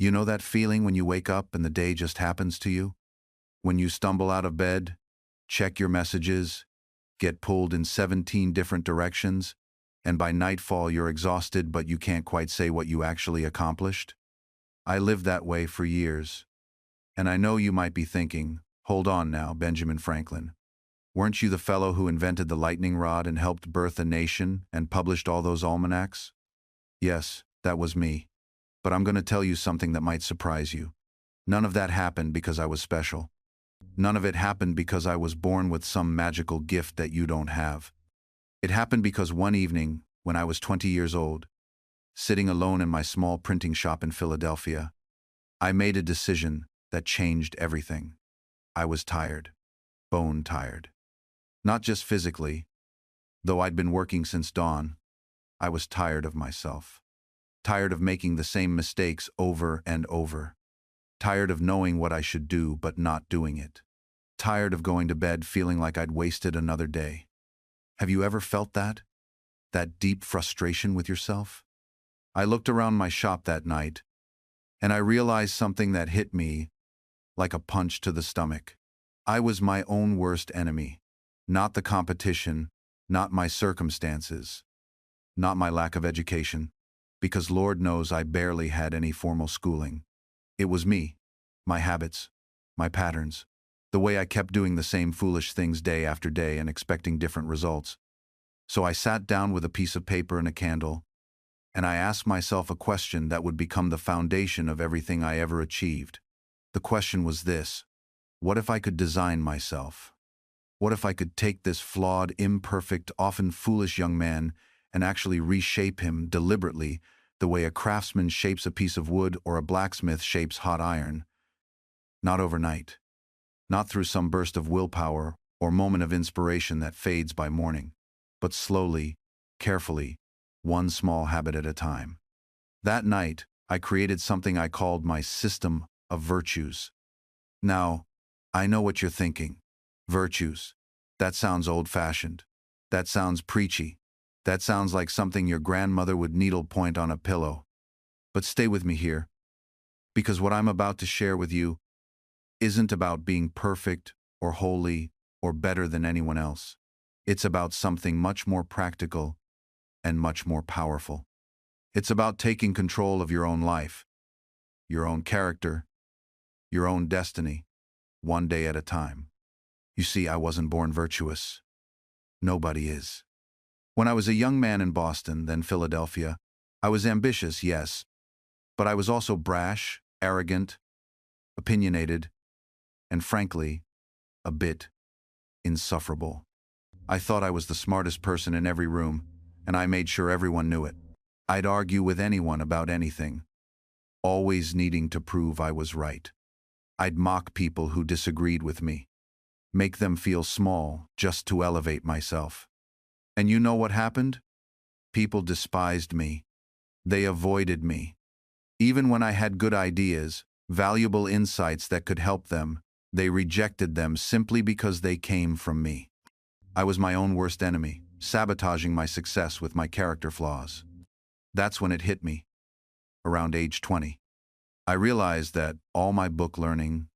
You know that feeling when you wake up and the day just happens to you? When you stumble out of bed, check your messages, get pulled in 17 different directions, and by nightfall you're exhausted but you can't quite say what you actually accomplished? I lived that way for years. And I know you might be thinking, hold on now, Benjamin Franklin. Weren't you the fellow who invented the lightning rod and helped birth a nation and published all those almanacs? Yes, that was me. But I'm going to tell you something that might surprise you. None of that happened because I was special. None of it happened because I was born with some magical gift that you don't have. It happened because one evening, when I was 20 years old, sitting alone in my small printing shop in Philadelphia, I made a decision that changed everything. I was tired, bone tired. Not just physically, though I'd been working since dawn. I was tired of myself. Tired of making the same mistakes over and over. Tired of knowing what I should do but not doing it. Tired of going to bed feeling like I'd wasted another day. Have you ever felt that? That deep frustration with yourself? I looked around my shop that night, and I realized something that hit me like a punch to the stomach. I was my own worst enemy. Not the competition, not my circumstances, not my lack of education, because Lord knows I barely had any formal schooling. It was me, my habits, my patterns, the way I kept doing the same foolish things day after day and expecting different results. So I sat down with a piece of paper and a candle, and I asked myself a question that would become the foundation of everything I ever achieved. The question was this: what if I could design myself? What if I could take this flawed, imperfect, often foolish young man and actually reshape him deliberately the way a craftsman shapes a piece of wood or a blacksmith shapes hot iron? Not overnight. Not through some burst of willpower or moment of inspiration that fades by morning, but slowly, carefully, one small habit at a time. That night, I created something I called my system of virtues. Now, I know what you're thinking. Virtues. That sounds old-fashioned. That sounds preachy. That sounds like something your grandmother would needlepoint on a pillow. But stay with me here, because what I'm about to share with you isn't about being perfect or holy or better than anyone else. It's about something much more practical and much more powerful. It's about taking control of your own life, your own character, your own destiny, one day at a time. You see, I wasn't born virtuous. Nobody is. When I was a young man in Boston, then Philadelphia, I was ambitious, yes, but I was also brash, arrogant, opinionated, and frankly, a bit insufferable. I thought I was the smartest person in every room, and I made sure everyone knew it. I'd argue with anyone about anything, always needing to prove I was right. I'd mock people who disagreed with me, make them feel small just to elevate myself. And you know what happened? People despised me. They avoided me. Even when I had good ideas, valuable insights that could help them, they rejected them simply because they came from me. I was my own worst enemy, sabotaging my success with my character flaws. That's when it hit me, around age 20. I realized that all my book learning,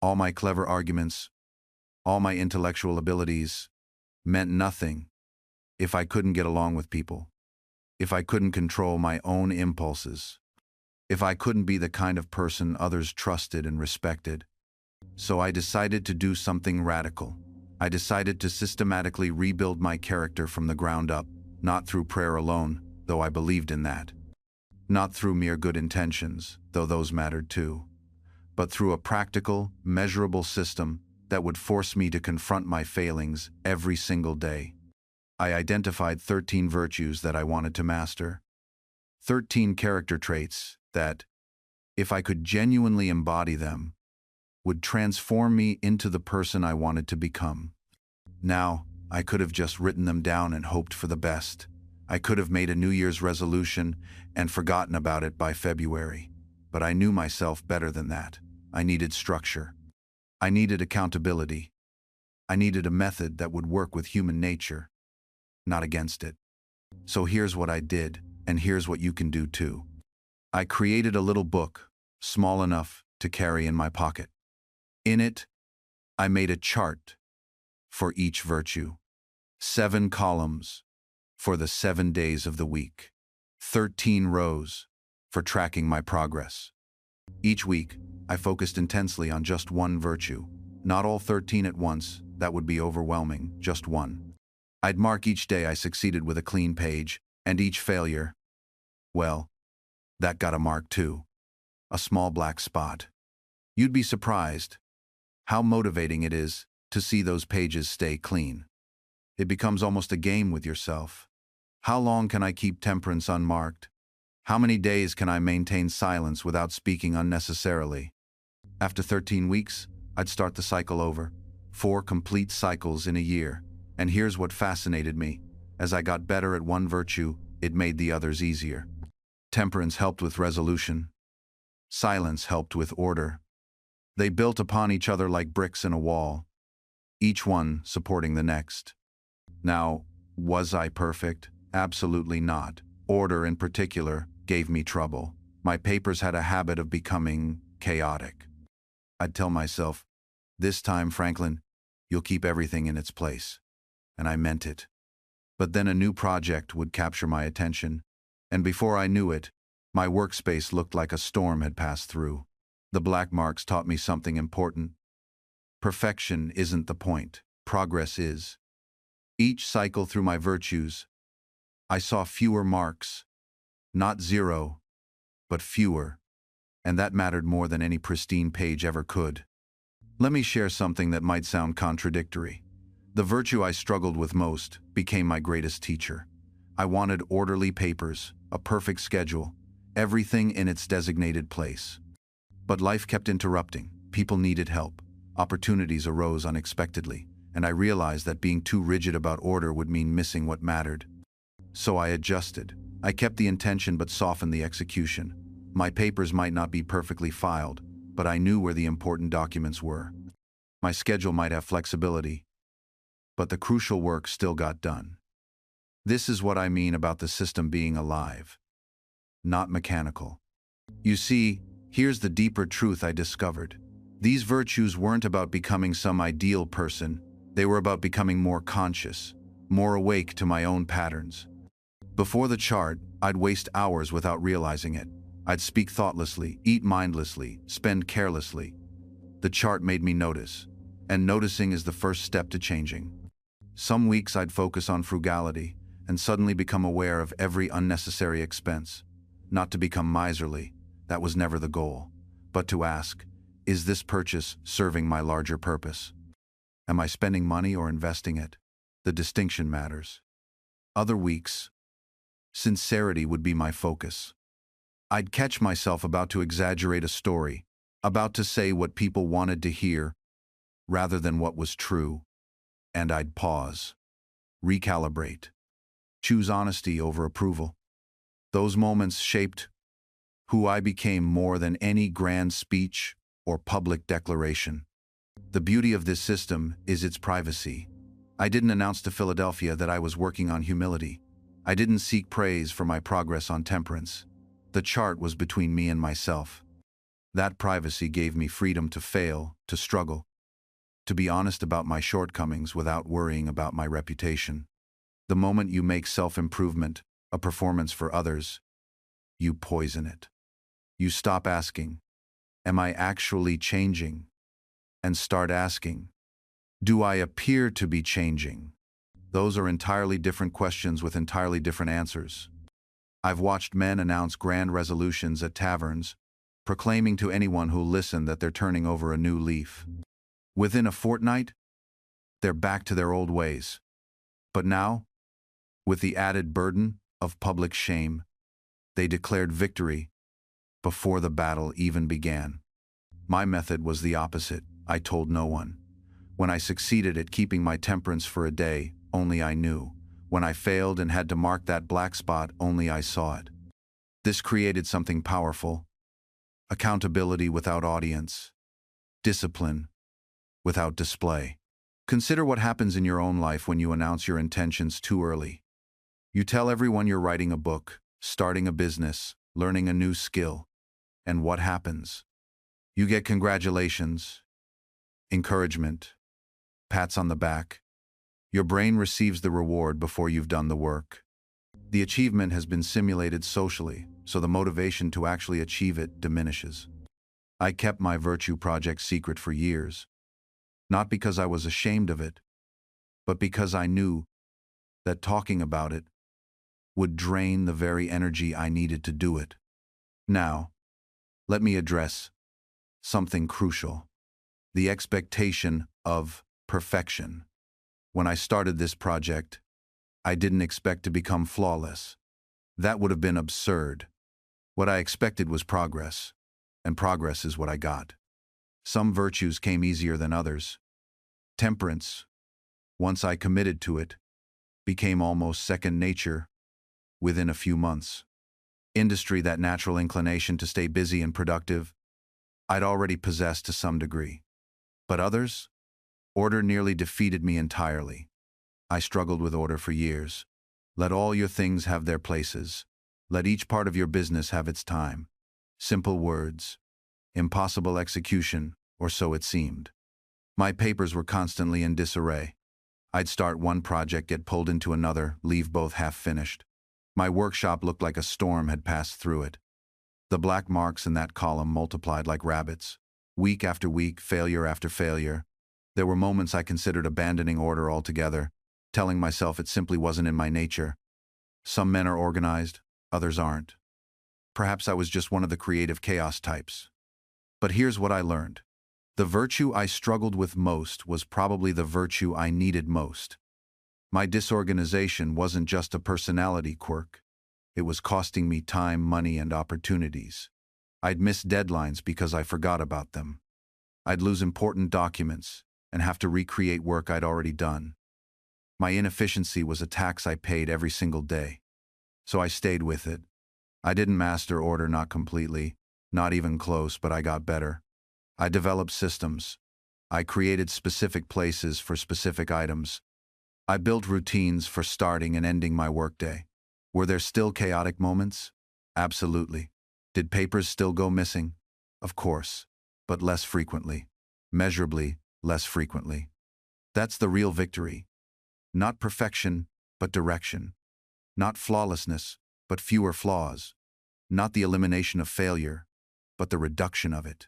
all my clever arguments, all my intellectual abilities meant nothing if I couldn't get along with people, if I couldn't control my own impulses, if I couldn't be the kind of person others trusted and respected. So I decided to do something radical. I decided to systematically rebuild my character from the ground up, not through prayer alone, though I believed in that. Not through mere good intentions, though those mattered too, but through a practical, measurable system that would force me to confront my failings every single day. I identified 13 virtues that I wanted to master. 13 character traits that, if I could genuinely embody them, would transform me into the person I wanted to become. Now, I could have just written them down and hoped for the best. I could have made a New Year's resolution and forgotten about it by February. But I knew myself better than that. I needed structure. I needed accountability. I needed a method that would work with human nature, not against it. So here's what I did, and here's what you can do too. I created a little book, small enough to carry in my pocket. In it, I made a chart for each virtue, 7 columns for the 7 days of the week, 13 rows for tracking my progress. Each week, I focused intensely on just one virtue. Not all 13 at once, that would be overwhelming, just one. I'd mark each day I succeeded with a clean page, and each failure, well, that got a mark too. A small black spot. You'd be surprised how motivating it is to see those pages stay clean. It becomes almost a game with yourself. How long can I keep temperance unmarked? How many days can I maintain silence without speaking unnecessarily? After 13 weeks, I'd start the cycle over. 4 complete cycles in a year. And here's what fascinated me. As I got better at one virtue, it made the others easier. Temperance helped with resolution. Silence helped with order. They built upon each other like bricks in a wall, each one supporting the next. Now, was I perfect? Absolutely not. Order, in particular, gave me trouble. My papers had a habit of becoming chaotic. I'd tell myself, this time, Franklin, you'll keep everything in its place. And I meant it. But then a new project would capture my attention, and before I knew it, my workspace looked like a storm had passed through. The black marks taught me something important. Perfection isn't the point. Progress is. Each cycle through my virtues, I saw fewer marks. Not 0, but fewer. And that mattered more than any pristine page ever could. Let me share something that might sound contradictory. The virtue I struggled with most became my greatest teacher. I wanted orderly papers, a perfect schedule, everything in its designated place. But life kept interrupting. People needed help. Opportunities arose unexpectedly, and I realized that being too rigid about order would mean missing what mattered. So I adjusted. I kept the intention but softened the execution. My papers might not be perfectly filed, but I knew where the important documents were. My schedule might have flexibility, but the crucial work still got done. This is what I mean about the system being alive, not mechanical. You see, here's the deeper truth I discovered. These virtues weren't about becoming some ideal person. They were about becoming more conscious, more awake to my own patterns. Before the chart, I'd waste hours without realizing it. I'd speak thoughtlessly, eat mindlessly, spend carelessly. The chart made me notice, and noticing is the first step to changing. Some weeks I'd focus on frugality and suddenly become aware of every unnecessary expense. Not to become miserly, that was never the goal, but to ask, is this purchase serving my larger purpose? Am I spending money or investing it? The distinction matters. Other weeks, sincerity would be my focus. I'd catch myself about to exaggerate a story, about to say what people wanted to hear, rather than what was true. And I'd pause, recalibrate, choose honesty over approval. Those moments shaped who I became more than any grand speech or public declaration. The beauty of this system is its privacy. I didn't announce to Philadelphia that I was working on humility. I didn't seek praise for my progress on temperance. The chart was between me and myself. That privacy gave me freedom to fail, to struggle, to be honest about my shortcomings without worrying about my reputation. The moment you make self-improvement a performance for others, you poison it. You stop asking, am I actually changing? And start asking, do I appear to be changing? Those are entirely different questions with entirely different answers. I've watched men announce grand resolutions at taverns, proclaiming to anyone who'll listen that they're turning over a new leaf. Within a fortnight, they're back to their old ways. But now, with the added burden of public shame, they declared victory before the battle even began. My method was the opposite. I told no one. When I succeeded at keeping my temperance for a day, only I knew. When I failed and had to mark that black spot, only I saw it. This created something powerful. Accountability without audience. Discipline without display. Consider what happens in your own life when you announce your intentions too early. You tell everyone you're writing a book, starting a business, learning a new skill. And what happens? You get congratulations, encouragement, pats on the back. Your brain receives the reward before you've done the work. The achievement has been simulated socially, so the motivation to actually achieve it diminishes. I kept my virtue project secret for years, not because I was ashamed of it, but because I knew that talking about it would drain the very energy I needed to do it. Now, let me address something crucial: the expectation of perfection. When I started this project, I didn't expect to become flawless. That would have been absurd. What I expected was progress, and progress is what I got. Some virtues came easier than others. Temperance, once I committed to it, became almost second nature within a few months. Industry, that natural inclination to stay busy and productive, I'd already possessed to some degree. But others? Order nearly defeated me entirely. I struggled with order for years. Let all your things have their places. Let each part of your business have its time. Simple words. Impossible execution, or so it seemed. My papers were constantly in disarray. I'd start one project, get pulled into another, leave both half-finished. My workshop looked like a storm had passed through it. The black marks in that column multiplied like rabbits. Week after week, failure after failure. There were moments I considered abandoning order altogether, telling myself it simply wasn't in my nature. Some men are organized, others aren't. Perhaps I was just one of the creative chaos types. But here's what I learned. The virtue I struggled with most was probably the virtue I needed most. My disorganization wasn't just a personality quirk. It was costing me time, money, and opportunities. I'd miss deadlines because I forgot about them. I'd lose important documents and have to recreate work I'd already done. My inefficiency was a tax I paid every single day. So I stayed with it. I didn't master order, not completely, not even close, but I got better. I developed systems. I created specific places for specific items. I built routines for starting and ending my workday. Were there still chaotic moments? Absolutely. Did papers still go missing? Of course, but less frequently. Measurably less frequently. That's the real victory. Not perfection, but direction. Not flawlessness, but fewer flaws. Not the elimination of failure, but the reduction of it.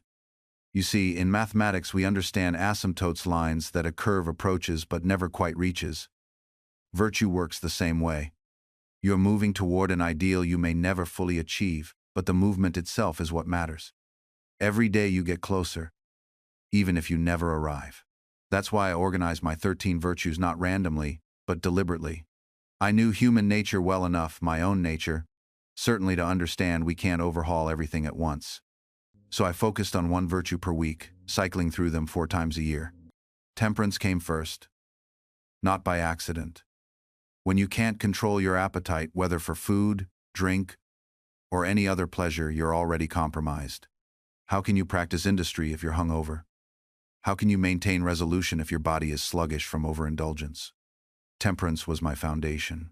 You see, in mathematics we understand asymptotes, lines that a curve approaches but never quite reaches. Virtue works the same way. You're moving toward an ideal you may never fully achieve, but the movement itself is what matters. Every day you get closer, even if you never arrive. That's why I organized my 13 virtues not randomly, but deliberately. I knew human nature well enough, my own nature, certainly to understand we can't overhaul everything at once. So I focused on one virtue per week, cycling through them 4 times a year. Temperance came first. Not by accident. When you can't control your appetite, whether for food, drink, or any other pleasure, you're already compromised. How can you practice industry if you're hungover? How can you maintain resolution if your body is sluggish from overindulgence? Temperance was my foundation.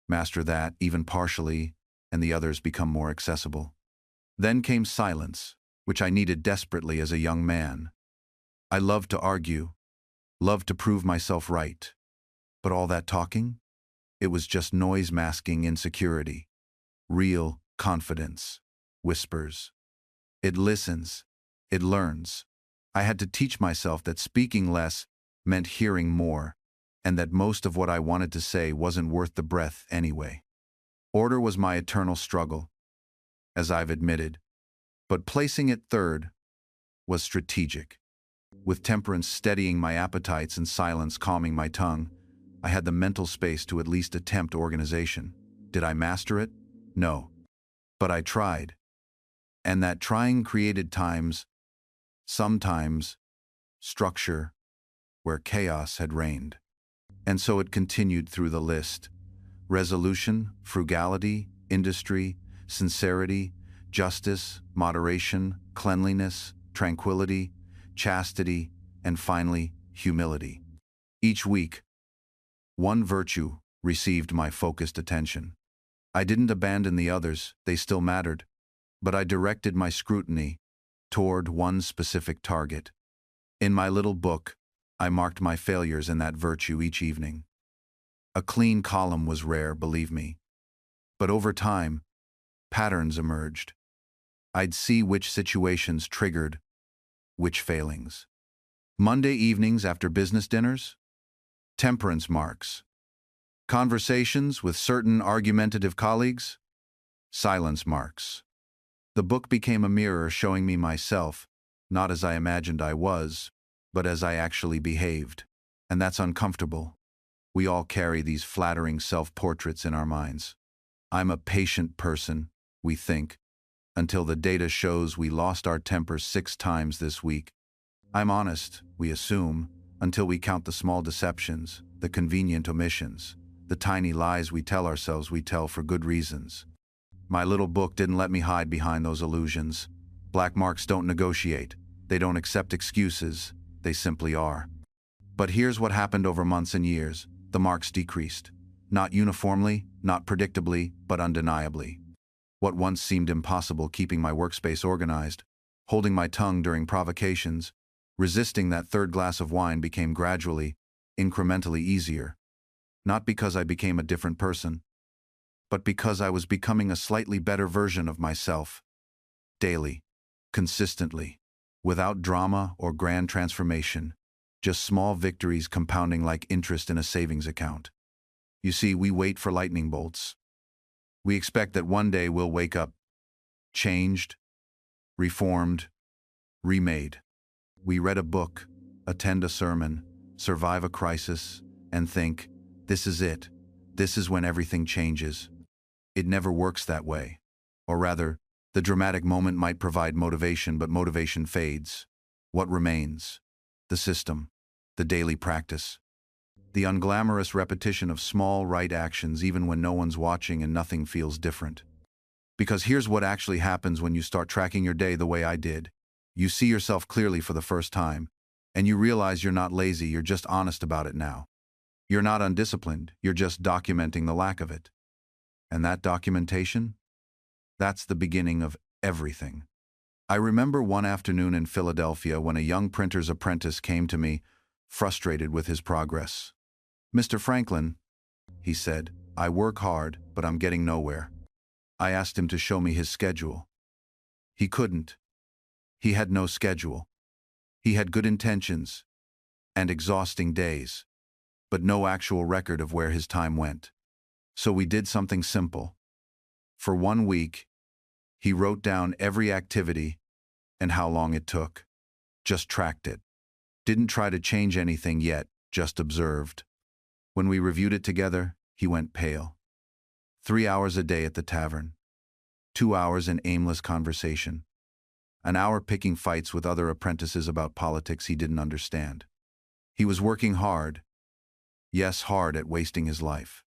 Master that, even partially, and the others become more accessible. Then came silence, which I needed desperately as a young man. I loved to argue, loved to prove myself right. But all that talking? It was just noise masking insecurity. Real confidence whispers. It listens. It learns. I had to teach myself that speaking less meant hearing more, and that most of what I wanted to say wasn't worth the breath anyway. Order was my eternal struggle, as I've admitted, but placing it third was strategic. With temperance steadying my appetites and silence calming my tongue, I had the mental space to at least attempt organization. Did I master it? No. But I tried. And that trying created sometimes, structure, where chaos had reigned. And so it continued through the list. Resolution, frugality, industry, sincerity, justice, moderation, cleanliness, tranquility, chastity, and finally, humility. Each week, one virtue received my focused attention. I didn't abandon the others, they still mattered. but I directed my scrutiny toward one specific target. In my little book, I marked my failures in that virtue each evening. A clean column was rare, believe me. But over time, patterns emerged. I'd see which situations triggered which failings. Monday evenings after business dinners? Temperance marks. Conversations with certain argumentative colleagues? Silence marks. The book became a mirror showing me myself, not as I imagined I was, but as I actually behaved. And that's uncomfortable. We all carry these flattering self-portraits in our minds. I'm a patient person, we think, until the data shows we lost our temper 6 times this week. I'm honest, we assume, until we count the small deceptions, the convenient omissions, the tiny lies we tell ourselves we tell for good reasons. My little book didn't let me hide behind those illusions. Black marks don't negotiate. They don't accept excuses. They simply are. But here's what happened over months and years. The marks decreased. Not uniformly, not predictably, but undeniably. What once seemed impossible, keeping my workspace organized, holding my tongue during provocations, resisting that third glass of wine, became gradually, incrementally easier. Not because I became a different person, but because I was becoming a slightly better version of myself. Daily, consistently, without drama or grand transformation, just small victories compounding like interest in a savings account. You see, we wait for lightning bolts. We expect that one day we'll wake up, changed, reformed, remade. We read a book, attend a sermon, survive a crisis, and think, this is it. This is when everything changes. It never works that way. Or rather, the dramatic moment might provide motivation, but motivation fades. What remains? The system, the daily practice, the unglamorous repetition of small right actions even when no one's watching and nothing feels different. Because here's what actually happens when you start tracking your day the way I did. You see yourself clearly for the first time, and you realize you're not lazy, you're just honest about it now. You're not undisciplined, you're just documenting the lack of it. And that documentation? That's the beginning of everything. I remember one afternoon in Philadelphia when a young printer's apprentice came to me, frustrated with his progress. "Mr. Franklin," he said, "I work hard, but I'm getting nowhere." I asked him to show me his schedule. He couldn't. He had no schedule. He had good intentions and exhausting days, but no actual record of where his time went. So we did something simple. For 1 week, he wrote down every activity and how long it took. Just tracked it. Didn't try to change anything yet, just observed. When we reviewed it together, he went pale. 3 hours a day at the tavern. 2 hours in aimless conversation. An hour picking fights with other apprentices about politics he didn't understand. He was working hard. Yes, hard at wasting his life.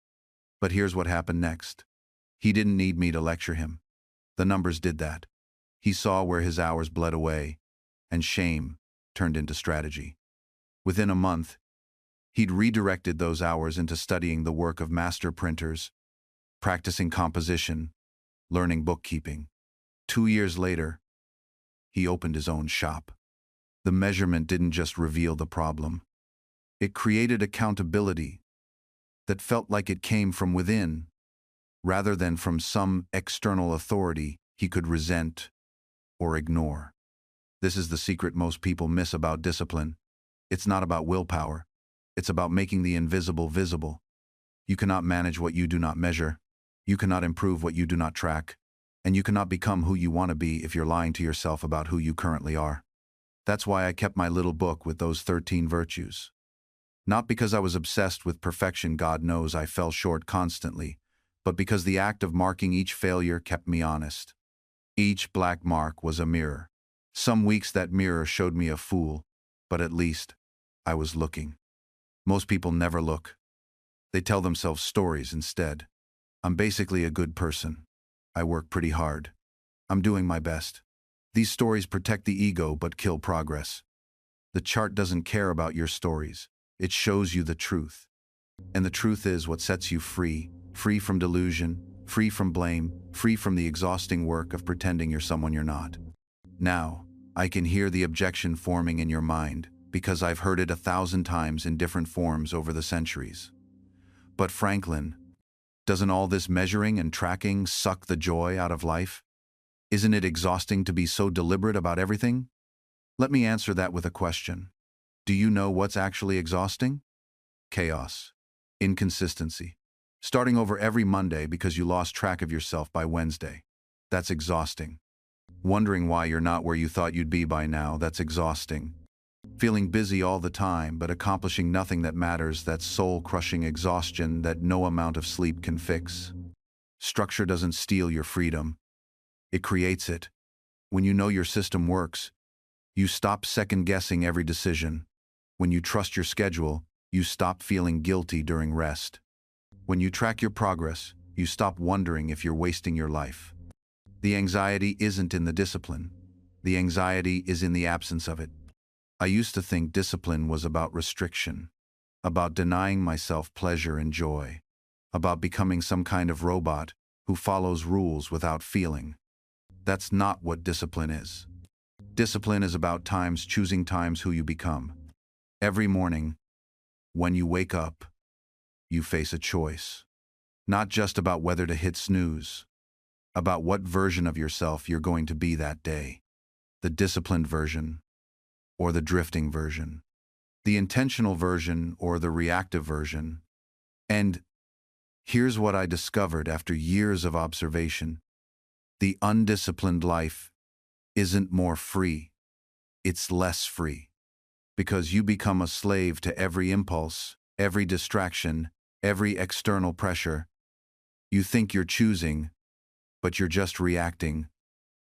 But here's what happened next. He didn't need me to lecture him. The numbers did that. He saw where his hours bled away, and shame turned into strategy. Within a month, he'd redirected those hours into studying the work of master printers, practicing composition, learning bookkeeping. 2 years later, he opened his own shop. The measurement didn't just reveal the problem. It created accountability that felt like it came from within, rather than from some external authority he could resent or ignore. This is the secret most people miss about discipline. It's not about willpower. It's about making the invisible visible. You cannot manage what you do not measure. You cannot improve what you do not track. And you cannot become who you want to be if you're lying to yourself about who you currently are. That's why I kept my little book with those 13 virtues. Not because I was obsessed with perfection, God knows I fell short constantly, but because the act of marking each failure kept me honest. Each black mark was a mirror. Some weeks that mirror showed me a fool, but at least I was looking. Most people never look. They tell themselves stories instead. I'm basically a good person. I work pretty hard. I'm doing my best. These stories protect the ego but kill progress. The chart doesn't care about your stories. It shows you the truth. And the truth is what sets you free, free from delusion, free from blame, free from the exhausting work of pretending you're someone you're not. Now, I can hear the objection forming in your mind, because I've heard it 1,000 times in different forms over the centuries. But Franklin, doesn't all this measuring and tracking suck the joy out of life? Isn't it exhausting to be so deliberate about everything? Let me answer that with a question. Do you know what's actually exhausting? Chaos. Inconsistency. Starting over every Monday because you lost track of yourself by Wednesday. That's exhausting. Wondering why you're not where you thought you'd be by now, that's exhausting. Feeling busy all the time but accomplishing nothing that matters, that's soul-crushing exhaustion that no amount of sleep can fix. Structure doesn't steal your freedom. It creates it. When you know your system works, you stop second-guessing every decision. When you trust your schedule, you stop feeling guilty during rest. When you track your progress, you stop wondering if you're wasting your life. The anxiety isn't in the discipline. The anxiety is in the absence of it. I used to think discipline was about restriction, about denying myself pleasure and joy, about becoming some kind of robot who follows rules without feeling. That's not what discipline is. Discipline is about choosing times who you become. Every morning, when you wake up, you face a choice. Not just about whether to hit snooze, about what version of yourself you're going to be that day. The disciplined version, or the drifting version. The intentional version, or the reactive version. And here's what I discovered after years of observation. The undisciplined life isn't more free, it's less free. Because you become a slave to every impulse, every distraction, every external pressure. You think you're choosing, but you're just reacting.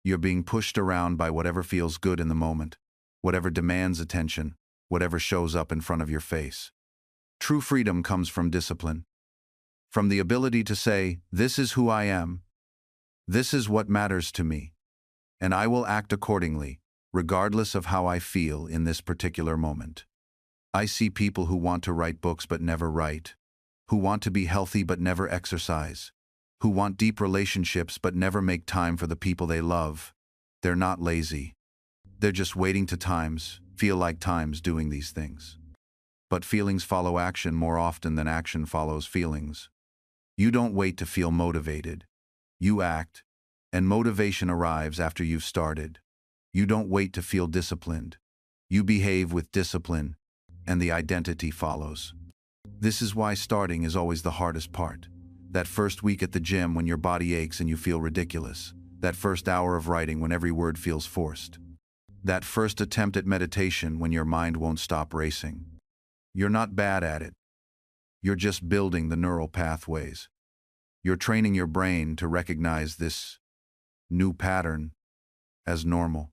You're being pushed around by whatever feels good in the moment, whatever demands attention, whatever shows up in front of your face. True freedom comes from discipline. From the ability to say, this is who I am, this is what matters to me, and I will act accordingly, regardless of how I feel in this particular moment. I see people who want to write books but never write, who want to be healthy but never exercise, who want deep relationships but never make time for the people they love. They're not lazy. They're just waiting to feel like doing these things. But feelings follow action more often than action follows feelings. You don't wait to feel motivated. You act, and motivation arrives after you've started. You don't wait to feel disciplined. You behave with discipline, and the identity follows. This is why starting is always the hardest part. That first week at the gym when your body aches and you feel ridiculous. That first hour of writing when every word feels forced. That first attempt at meditation when your mind won't stop racing. You're not bad at it. You're just building the neural pathways. You're training your brain to recognize this new pattern as normal,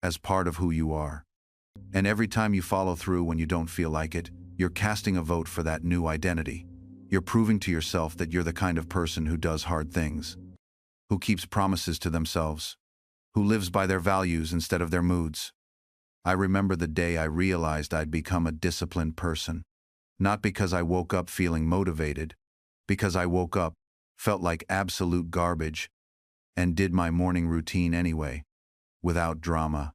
as part of who you are. And every time you follow through when you don't feel like it, you're casting a vote for that new identity. You're proving to yourself that you're the kind of person who does hard things, who keeps promises to themselves, who lives by their values instead of their moods. I remember the day I realized I'd become a disciplined person. Not because I woke up feeling motivated, because I woke up, felt like absolute garbage, and did my morning routine anyway, without drama,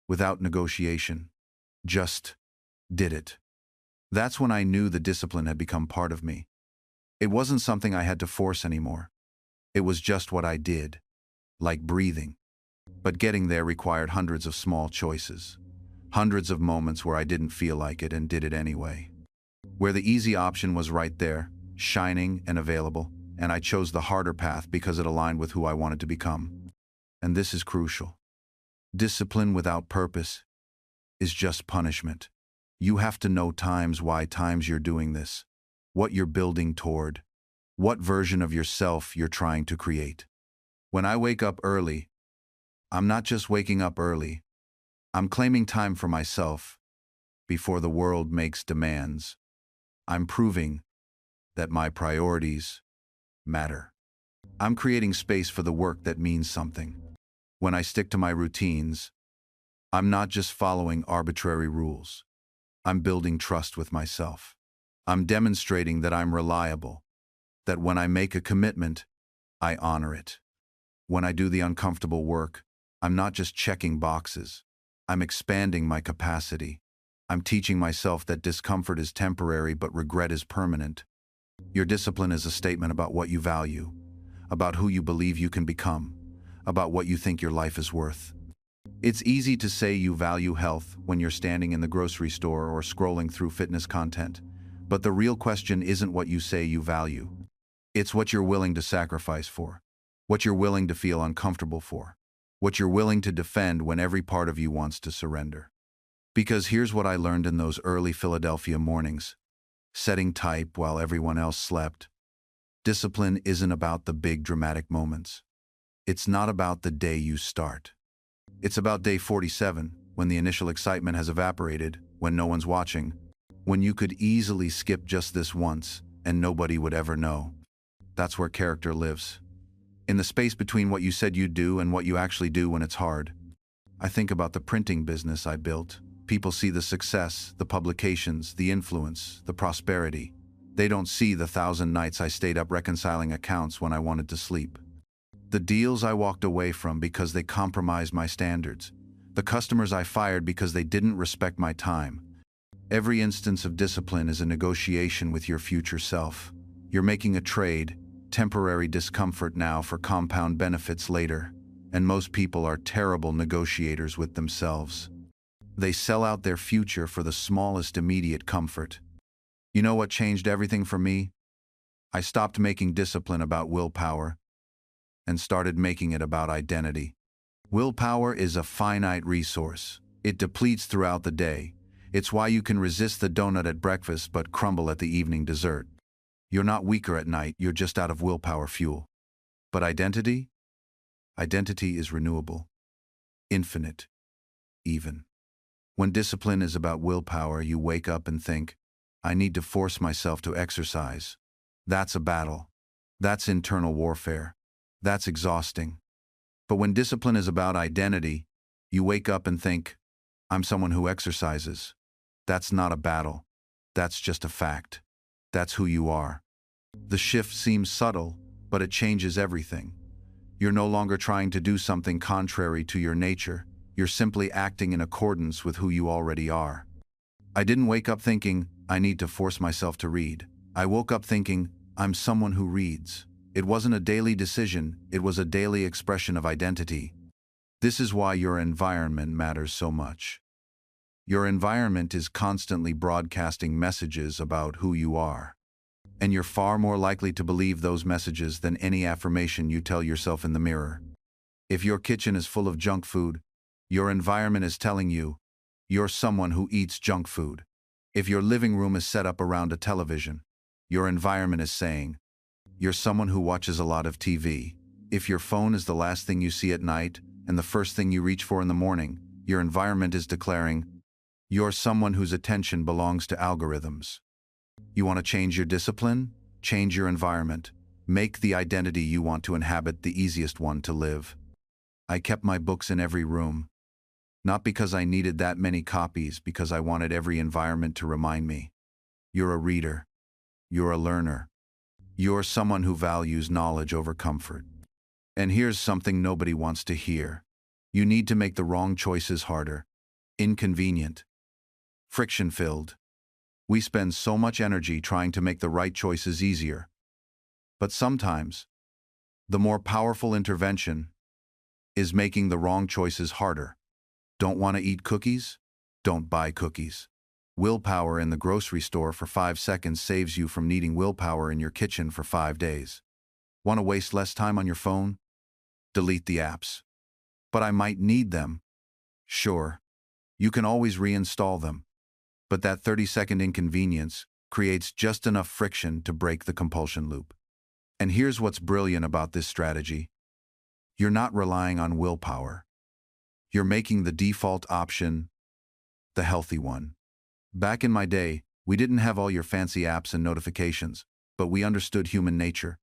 without negotiation. Just did it. That's when I knew the discipline had become part of me. It wasn't something I had to force anymore. It was just what I did, like breathing. But getting there required hundreds of small choices, hundreds of moments where I didn't feel like it and did it anyway. Where the easy option was right there, shining and available, and I chose the harder path because it aligned with who I wanted to become. And this is crucial. Discipline without purpose is just punishment. You have to know why you're doing this, what you're building toward, what version of yourself you're trying to create. When I wake up early, I'm not just waking up early, I'm claiming time for myself before the world makes demands. I'm proving that my priorities matter. I'm creating space for the work that means something. When I stick to my routines, I'm not just following arbitrary rules. I'm building trust with myself. I'm demonstrating that I'm reliable, that when I make a commitment, I honor it. When I do the uncomfortable work, I'm not just checking boxes. I'm expanding my capacity. I'm teaching myself that discomfort is temporary but regret is permanent. Your discipline is a statement about what you value, about who you believe you can become, about what you think your life is worth. It's easy to say you value health when you're standing in the grocery store or scrolling through fitness content, but the real question isn't what you say you value. It's what you're willing to sacrifice for, what you're willing to feel uncomfortable for, what you're willing to defend when every part of you wants to surrender. Because here's what I learned in those early Philadelphia mornings, setting type while everyone else slept. Discipline isn't about the big dramatic moments. It's not about the day you start. It's about day 47, when the initial excitement has evaporated, when no one's watching, when you could easily skip just this once and nobody would ever know. That's where character lives. In the space between what you said you'd do and what you actually do when it's hard. I think about the printing business I built. People see the success, the publications, the influence, the prosperity. They don't see the 1,000 nights I stayed up reconciling accounts when I wanted to sleep. The deals I walked away from because they compromised my standards. The customers I fired because they didn't respect my time. Every instance of discipline is a negotiation with your future self. You're making a trade, temporary discomfort now for compound benefits later. And most people are terrible negotiators with themselves. They sell out their future for the smallest immediate comfort. You know what changed everything for me? I stopped making discipline about willpower and started making it about identity. Willpower is a finite resource. It depletes throughout the day. It's why you can resist the donut at breakfast but crumble at the evening dessert. You're not weaker at night, you're just out of willpower fuel. But identity? Identity is renewable, infinite, even. When discipline is about willpower, you wake up and think, I need to force myself to exercise. That's a battle. That's internal warfare. That's exhausting. But when discipline is about identity, you wake up and think, I'm someone who exercises. That's not a battle. That's just a fact. That's who you are. The shift seems subtle, but it changes everything. You're no longer trying to do something contrary to your nature. You're simply acting in accordance with who you already are. I didn't wake up thinking, I need to force myself to read. I woke up thinking, I'm someone who reads. It wasn't a daily decision, it was a daily expression of identity. This is why your environment matters so much. Your environment is constantly broadcasting messages about who you are. And you're far more likely to believe those messages than any affirmation you tell yourself in the mirror. If your kitchen is full of junk food, your environment is telling you, you're someone who eats junk food. If your living room is set up around a television, your environment is saying, you're someone who watches a lot of TV. If your phone is the last thing you see at night and the first thing you reach for in the morning, your environment is declaring, you're someone whose attention belongs to algorithms. You want to change your discipline? Change your environment. Make the identity you want to inhabit the easiest one to live. I kept my books in every room. Not because I needed that many copies, because I wanted every environment to remind me. You're a reader. You're a learner. You're someone who values knowledge over comfort. And here's something nobody wants to hear. You need to make the wrong choices harder, inconvenient, friction-filled. We spend so much energy trying to make the right choices easier. But sometimes, the more powerful intervention is making the wrong choices harder. Don't want to eat cookies? Don't buy cookies. Willpower in the grocery store for 5 seconds saves you from needing willpower in your kitchen for 5 days. Want to waste less time on your phone? Delete the apps. But I might need them. Sure, you can always reinstall them. But that 30-second inconvenience creates just enough friction to break the compulsion loop. And here's what's brilliant about this strategy. You're not relying on willpower. You're making the default option the healthy one. Back in my day, we didn't have all your fancy apps and notifications, but we understood human nature.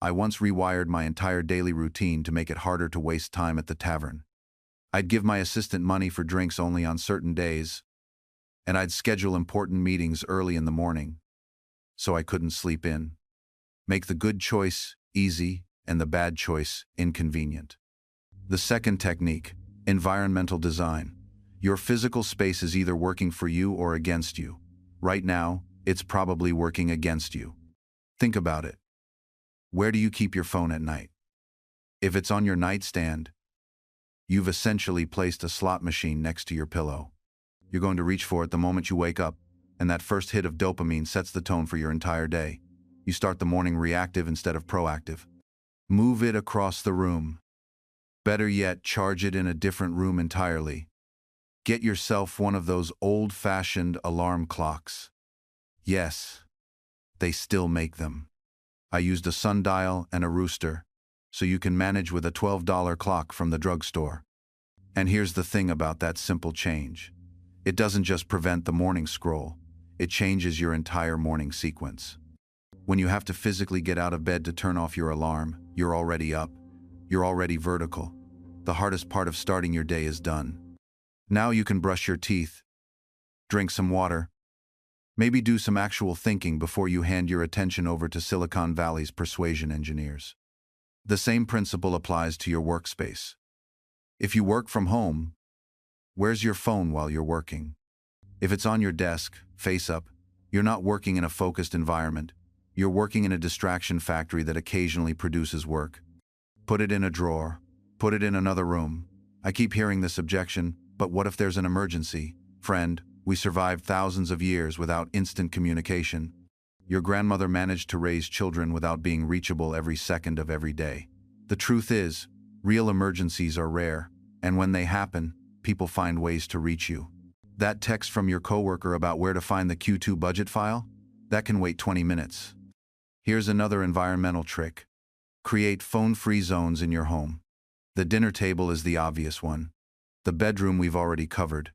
I once rewired my entire daily routine to make it harder to waste time at the tavern. I'd give my assistant money for drinks only on certain days, and I'd schedule important meetings early in the morning, so I couldn't sleep in. Make the good choice easy, and the bad choice inconvenient. The second technique, environmental design. Your physical space is either working for you or against you. Right now, it's probably working against you. Think about it. Where do you keep your phone at night? If it's on your nightstand, you've essentially placed a slot machine next to your pillow. You're going to reach for it the moment you wake up, and that first hit of dopamine sets the tone for your entire day. You start the morning reactive instead of proactive. Move it across the room. Better yet, charge it in a different room entirely. Get yourself one of those old-fashioned alarm clocks. Yes, they still make them. I used a sundial and a rooster, so you can manage with a $12 clock from the drugstore. And here's the thing about that simple change. It doesn't just prevent the morning scroll, it changes your entire morning sequence. When you have to physically get out of bed to turn off your alarm, you're already up, you're already vertical. The hardest part of starting your day is done. Now you can brush your teeth, drink some water, maybe do some actual thinking before you hand your attention over to Silicon Valley's persuasion engineers. The same principle applies to your workspace. If you work from home, where's your phone while you're working? If it's on your desk, face up, you're not working in a focused environment. You're working in a distraction factory that occasionally produces work. Put it in a drawer. Put it in another room. I keep hearing this objection, but what if there's an emergency? Friend, we survived thousands of years without instant communication. Your grandmother managed to raise children without being reachable every second of every day. The truth is, real emergencies are rare, and when they happen, people find ways to reach you. That text from your coworker about where to find the Q2 budget file? That can wait 20 minutes. Here's another environmental trick. Create phone-free zones in your home. The dinner table is the obvious one. The bedroom we've already covered.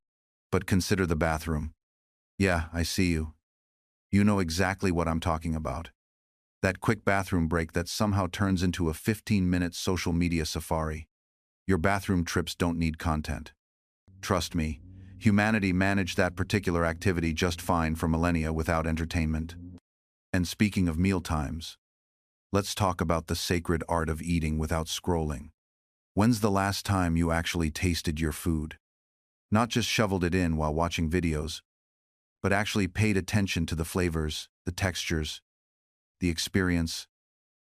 But consider the bathroom. Yeah, I see you. You know exactly what I'm talking about. That quick bathroom break that somehow turns into a 15-minute social media safari. Your bathroom trips don't need content. Trust me, humanity managed that particular activity just fine for millennia without entertainment. And speaking of mealtimes, let's talk about the sacred art of eating without scrolling. When's the last time you actually tasted your food? Not just shoveled it in while watching videos, but actually paid attention to the flavors, the textures, the experience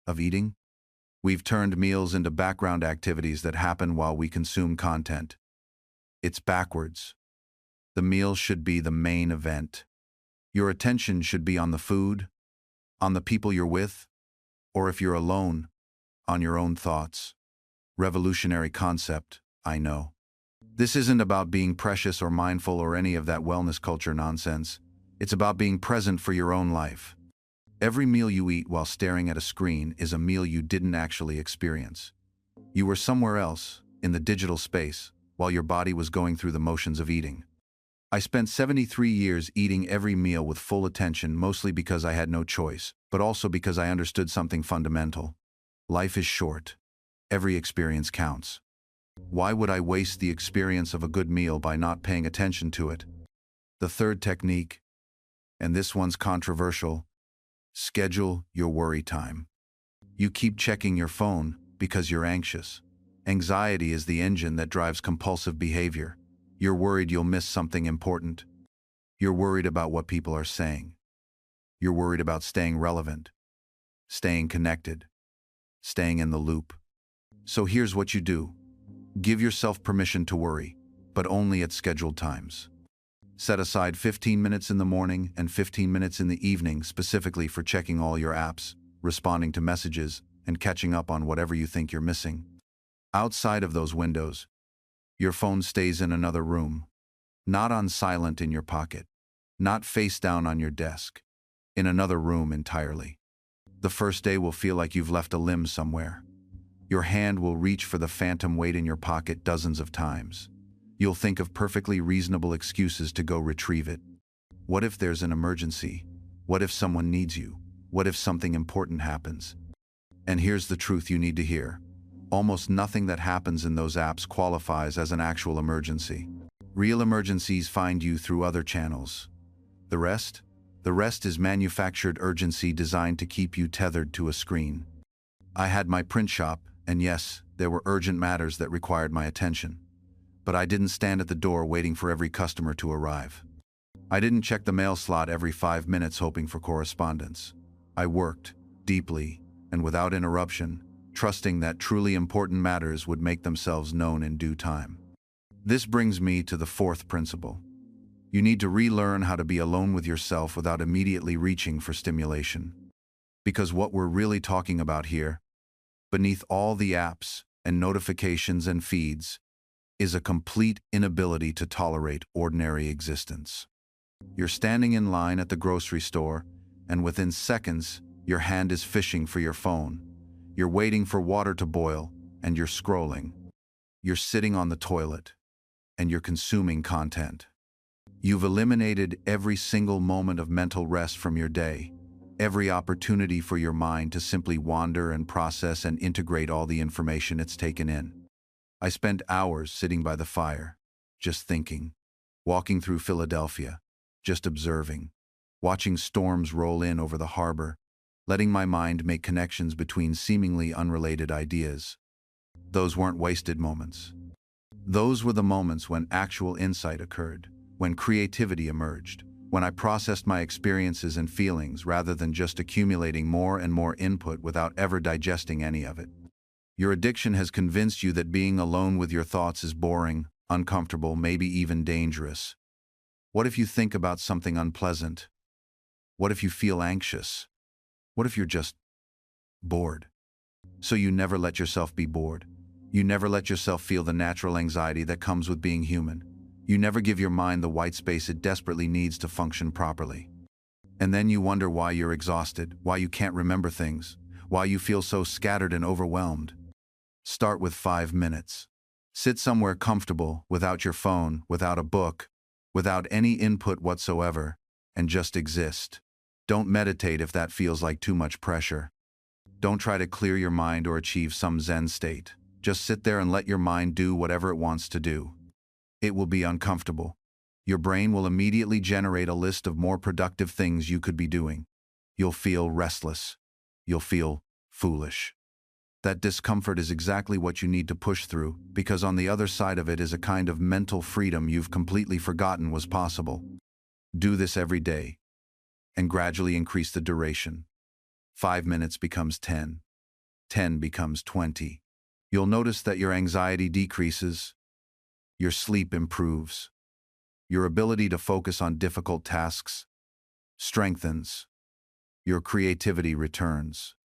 of eating? We've turned meals into background activities that happen while we consume content. It's backwards. The meal should be the main event. Your attention should be on the food, on the people you're with, or if you're alone, on your own thoughts. Revolutionary concept, I know. This isn't about being precious or mindful or any of that wellness culture nonsense. It's about being present for your own life. Every meal you eat while staring at a screen is a meal you didn't actually experience. You were somewhere else, in the digital space, while your body was going through the motions of eating. I spent 73 years eating every meal with full attention, mostly because I had no choice, but also because I understood something fundamental. Life is short. Every experience counts. Why would I waste the experience of a good meal by not paying attention to it? The third technique, and this one's controversial, schedule your worry time. You keep checking your phone because you're anxious. Anxiety is the engine that drives compulsive behavior. You're worried you'll miss something important. You're worried about what people are saying. You're worried about staying relevant, staying connected, staying in the loop. So here's what you do. Give yourself permission to worry, but only at scheduled times. Set aside 15 minutes in the morning and 15 minutes in the evening specifically for checking all your apps, responding to messages, and catching up on whatever you think you're missing. Outside of those windows, your phone stays in another room, not on silent in your pocket, not face down on your desk, in another room entirely. The first day will feel like you've left a limb somewhere. Your hand will reach for the phantom weight in your pocket dozens of times. You'll think of perfectly reasonable excuses to go retrieve it. What if there's an emergency? What if someone needs you? What if something important happens? And here's the truth you need to hear. Almost nothing that happens in those apps qualifies as an actual emergency. Real emergencies find you through other channels. The rest? The rest is manufactured urgency designed to keep you tethered to a screen. I had my print shop, and yes, there were urgent matters that required my attention. But I didn't stand at the door waiting for every customer to arrive. I didn't check the mail slot every 5 minutes hoping for correspondence. I worked, deeply, and without interruption, trusting that truly important matters would make themselves known in due time. This brings me to the fourth principle. You need to relearn how to be alone with yourself without immediately reaching for stimulation. Because what we're really talking about here, beneath all the apps and notifications and feeds, is a complete inability to tolerate ordinary existence. You're standing in line at the grocery store, and within seconds, your hand is fishing for your phone. You're waiting for water to boil, and you're scrolling. You're sitting on the toilet, and you're consuming content. You've eliminated every single moment of mental rest from your day, every opportunity for your mind to simply wander and process and integrate all the information it's taken in. I spent hours sitting by the fire, just thinking, walking through Philadelphia, just observing, watching storms roll in over the harbor, letting my mind make connections between seemingly unrelated ideas. Those weren't wasted moments. Those were the moments when actual insight occurred, when creativity emerged, when I processed my experiences and feelings rather than just accumulating more and more input without ever digesting any of it. Your addiction has convinced you that being alone with your thoughts is boring, uncomfortable, maybe even dangerous. What if you think about something unpleasant? What if you feel anxious? What if you're just bored? So you never let yourself be bored. You never let yourself feel the natural anxiety that comes with being human. You never give your mind the white space it desperately needs to function properly. And then you wonder why you're exhausted, why you can't remember things, why you feel so scattered and overwhelmed. Start with 5 minutes. Sit somewhere comfortable, without your phone, without a book, without any input whatsoever, and just exist. Don't meditate if that feels like too much pressure. Don't try to clear your mind or achieve some Zen state. Just sit there and let your mind do whatever it wants to do. It will be uncomfortable. Your brain will immediately generate a list of more productive things you could be doing. You'll feel restless. You'll feel foolish. That discomfort is exactly what you need to push through, because on the other side of it is a kind of mental freedom you've completely forgotten was possible. Do this every day, and gradually increase the duration. 5 minutes becomes 10. 10 becomes 20. You'll notice that your anxiety decreases, your sleep improves, your ability to focus on difficult tasks strengthens, your creativity returns.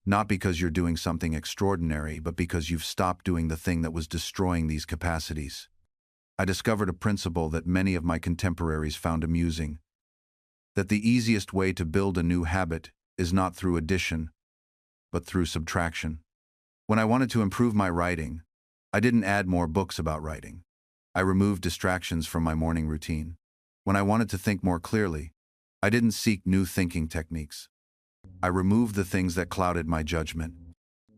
Not because you're doing something extraordinary, but because you've stopped doing the thing that was destroying these capacities. I discovered a principle that many of my contemporaries found amusing, that the easiest way to build a new habit is not through addition, but through subtraction. When I wanted to improve my writing, I didn't add more books about writing. I removed distractions from my morning routine. When I wanted to think more clearly, I didn't seek new thinking techniques. I removed the things that clouded my judgment.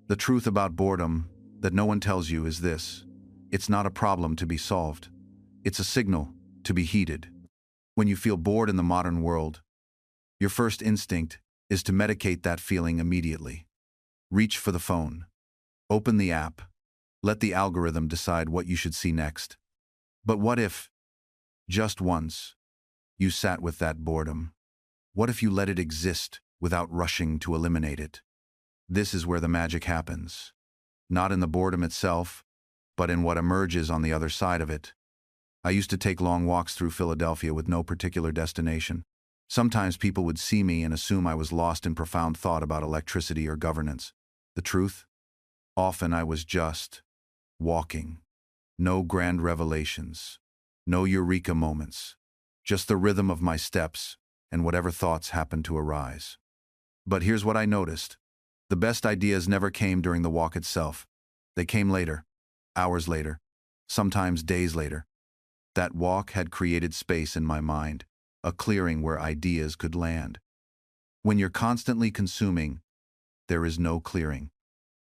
The truth about boredom that no one tells you is this: it's not a problem to be solved. It's a signal to be heeded. When you feel bored in the modern world, your first instinct is to medicate that feeling immediately. Reach for the phone. Open the app. Let the algorithm decide what you should see next. But what if, just once, you sat with that boredom? What if you let it exist without rushing to eliminate it? This is where the magic happens. Not in the boredom itself, but in what emerges on the other side of it. I used to take long walks through Philadelphia with no particular destination. Sometimes people would see me and assume I was lost in profound thought about electricity or governance. The truth? Often I was just walking. No grand revelations. No eureka moments. Just the rhythm of my steps and whatever thoughts happened to arise. But here's what I noticed. The best ideas never came during the walk itself. They came later, hours later, sometimes days later. That walk had created space in my mind, a clearing where ideas could land. When you're constantly consuming, there is no clearing.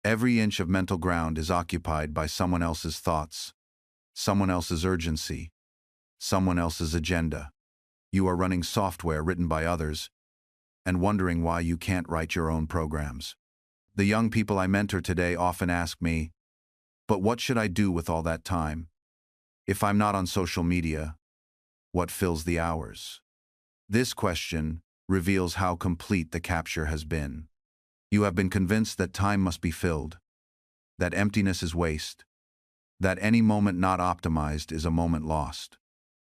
Every inch of mental ground is occupied by someone else's thoughts, someone else's urgency, someone else's agenda. You are running software written by others and wondering why you can't write your own programs. The young people I mentor today often ask me, but what should I do with all that time? If I'm not on social media, what fills the hours? This question reveals how complete the capture has been. You have been convinced that time must be filled, that emptiness is waste, that any moment not optimized is a moment lost.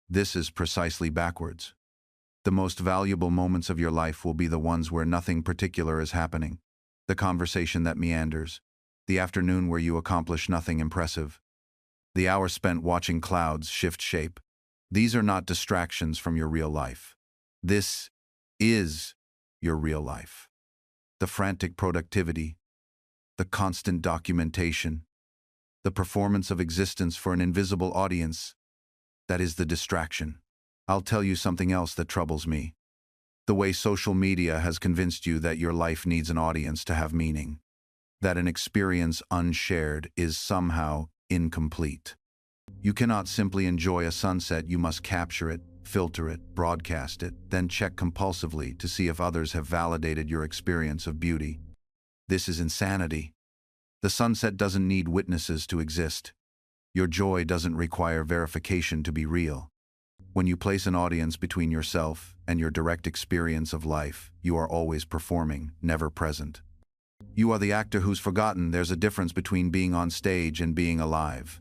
This is precisely backwards. The most valuable moments of your life will be the ones where nothing particular is happening. The conversation that meanders, the afternoon where you accomplish nothing impressive, the hour spent watching clouds shift shape. These are not distractions from your real life. This is your real life. The frantic productivity, the constant documentation, the performance of existence for an invisible audience, that is the distraction. I'll tell you something else that troubles me. The way social media has convinced you that your life needs an audience to have meaning, that an experience unshared is somehow incomplete. You cannot simply enjoy a sunset, you must capture it, filter it, broadcast it, then check compulsively to see if others have validated your experience of beauty. This is insanity. The sunset doesn't need witnesses to exist. Your joy doesn't require verification to be real. When you place an audience between yourself and your direct experience of life, you are always performing, never present. You are the actor who's forgotten there's a difference between being on stage and being alive.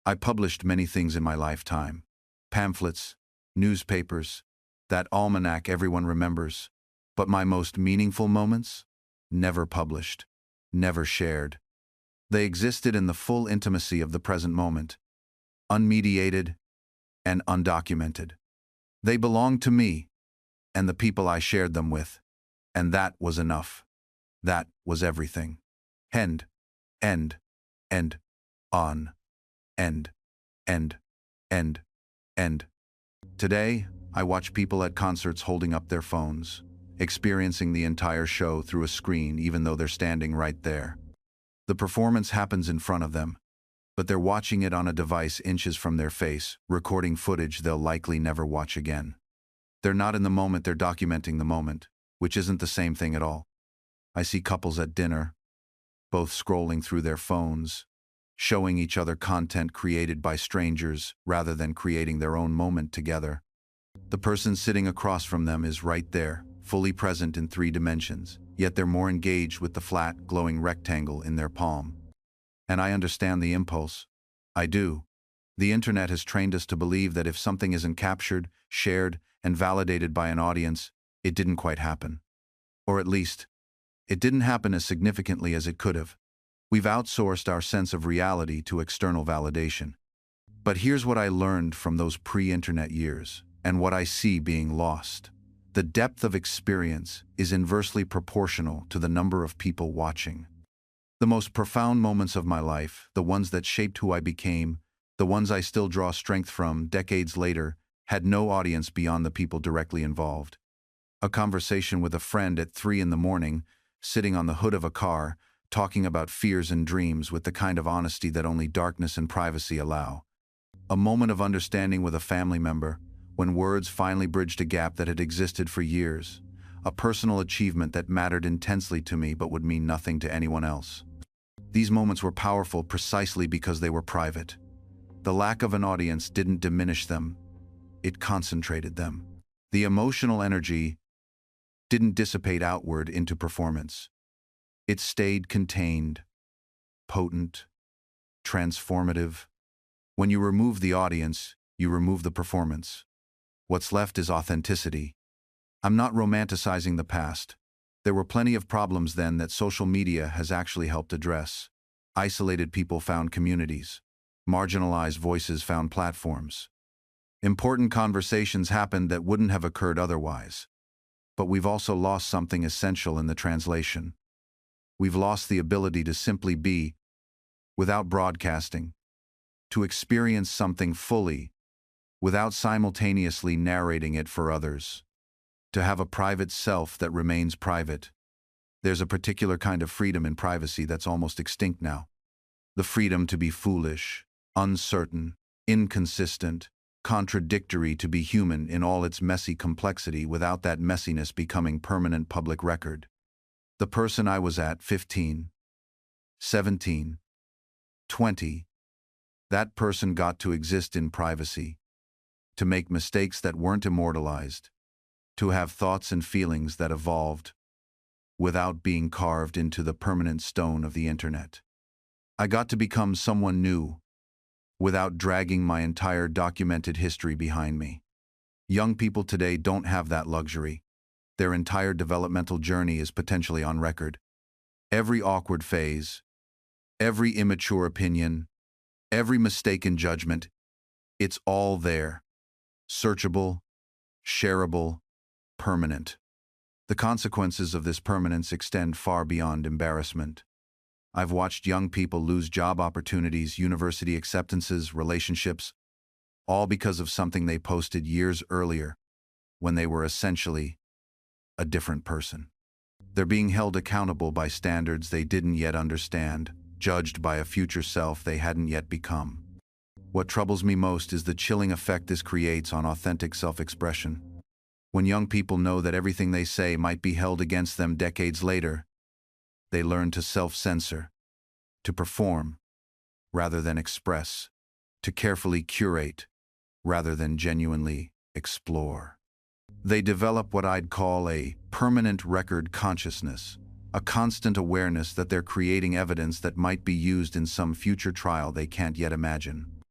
I published many things in my lifetime. Pamphlets, newspapers, that almanac everyone remembers. But my most meaningful moments? Never published, never shared. They existed in the full intimacy of the present moment, unmediated and undocumented. They belonged to me and the people I shared them with, and that was enough. That was everything. End, end, end, on, end, end, end, end. Today, I watch people at concerts holding up their phones, experiencing the entire show through a screen even though they're standing right there. The performance happens in front of them, but they're watching it on a device inches from their face, recording footage they'll likely never watch again. They're not in the moment, they're documenting the moment, which isn't the same thing at all. I see couples at dinner, both scrolling through their phones, showing each other content created by strangers rather than creating their own moment together. The person sitting across from them is right there, fully present in 3 dimensions, yet they're more engaged with the flat, glowing rectangle in their palm. And I understand the impulse. I do. The internet has trained us to believe that if something isn't captured, shared, and validated by an audience, it didn't quite happen. Or at least, it didn't happen as significantly as it could have. We've outsourced our sense of reality to external validation. But here's what I learned from those pre-internet years, and what I see being lost. The depth of experience is inversely proportional to the number of people watching. The most profound moments of my life, the ones that shaped who I became, the ones I still draw strength from decades later, had no audience beyond the people directly involved. A conversation with a friend at 3 in the morning, sitting on the hood of a car, talking about fears and dreams with the kind of honesty that only darkness and privacy allow. A moment of understanding with a family member, when words finally bridged a gap that had existed for years. A personal achievement that mattered intensely to me but would mean nothing to anyone else. These moments were powerful precisely because they were private. The lack of an audience didn't diminish them, it concentrated them. The emotional energy didn't dissipate outward into performance. It stayed contained, potent, transformative. When you remove the audience, you remove the performance. What's left is authenticity. I'm not romanticizing the past. There were plenty of problems then that social media has actually helped address. Isolated people found communities. Marginalized voices found platforms. Important conversations happened that wouldn't have occurred otherwise. But we've also lost something essential in the translation. We've lost the ability to simply be, without broadcasting, to experience something fully, without simultaneously narrating it for others, to have a private self that remains private. There's a particular kind of freedom in privacy that's almost extinct now. The freedom to be foolish, uncertain, inconsistent, contradictory, to be human in all its messy complexity without that messiness becoming permanent public record. The person I was at 15, 17, 20, that person got to exist in privacy, to make mistakes that weren't immortalized, to have thoughts and feelings that evolved without being carved into the permanent stone of the internet. I got to become someone new without dragging my entire documented history behind me. Young people today don't have that luxury. Their entire developmental journey is potentially on record. Every awkward phase, every immature opinion, every mistaken judgment, it's all there. Searchable, shareable, permanent. The consequences of this permanence extend far beyond embarrassment. I've watched young people lose job opportunities, university acceptances, relationships, all because of something they posted years earlier, when they were essentially a different person. They're being held accountable by standards they didn't yet understand, judged by a future self they hadn't yet become. What troubles me most is the chilling effect this creates on authentic self-expression. When young people know that everything they say might be held against them decades later, they learn to self-censor, to perform rather than express, to carefully curate rather than genuinely explore. They develop what I'd call a permanent record consciousness, a constant awareness that they're creating evidence that might be used in some future trial they can't yet imagine.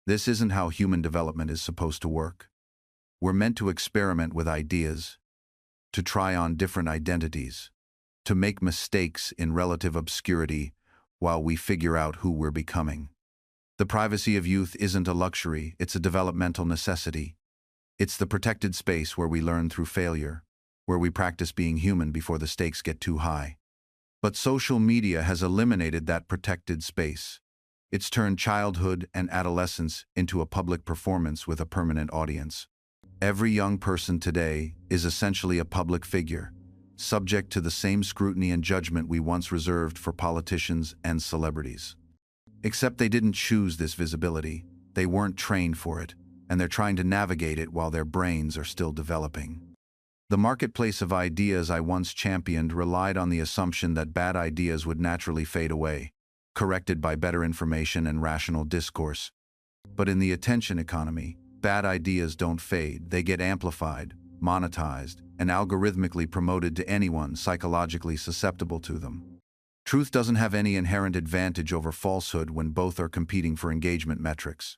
This isn't how human development is supposed to work. We're meant to experiment with ideas, to try on different identities, to make mistakes in relative obscurity while we figure out who we're becoming. The privacy of youth isn't a luxury, it's a developmental necessity. It's the protected space where we learn through failure, where we practice being human before the stakes get too high. But social media has eliminated that protected space. It's turned childhood and adolescence into a public performance with a permanent audience. Every young person today is essentially a public figure, subject to the same scrutiny and judgment we once reserved for politicians and celebrities. Except they didn't choose this visibility, they weren't trained for it, and they're trying to navigate it while their brains are still developing. The marketplace of ideas I once championed relied on the assumption that bad ideas would naturally fade away, corrected by better information and rational discourse. But in the attention economy, bad ideas don't fade, they get amplified, monetized, and algorithmically promoted to anyone psychologically susceptible to them. Truth doesn't have any inherent advantage over falsehood when both are competing for engagement metrics.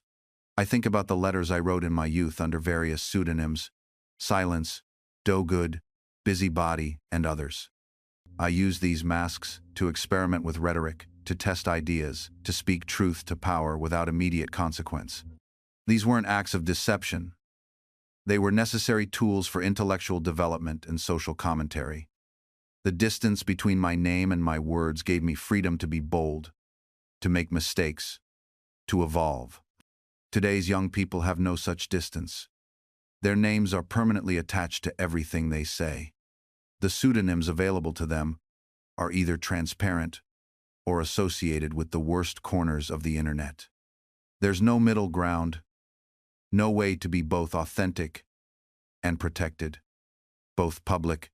I think about the letters I wrote in my youth under various pseudonyms: Silence, Do-Good, Busybody, and others. I used these masks to experiment with rhetoric, to test ideas, to speak truth to power without immediate consequence. These weren't acts of deception. They were necessary tools for intellectual development and social commentary. The distance between my name and my words gave me freedom to be bold, to make mistakes, to evolve. Today's young people have no such distance. Their names are permanently attached to everything they say. The pseudonyms available to them are either transparent or associated with the worst corners of the internet. There's no middle ground, no way to be both authentic and protected, both public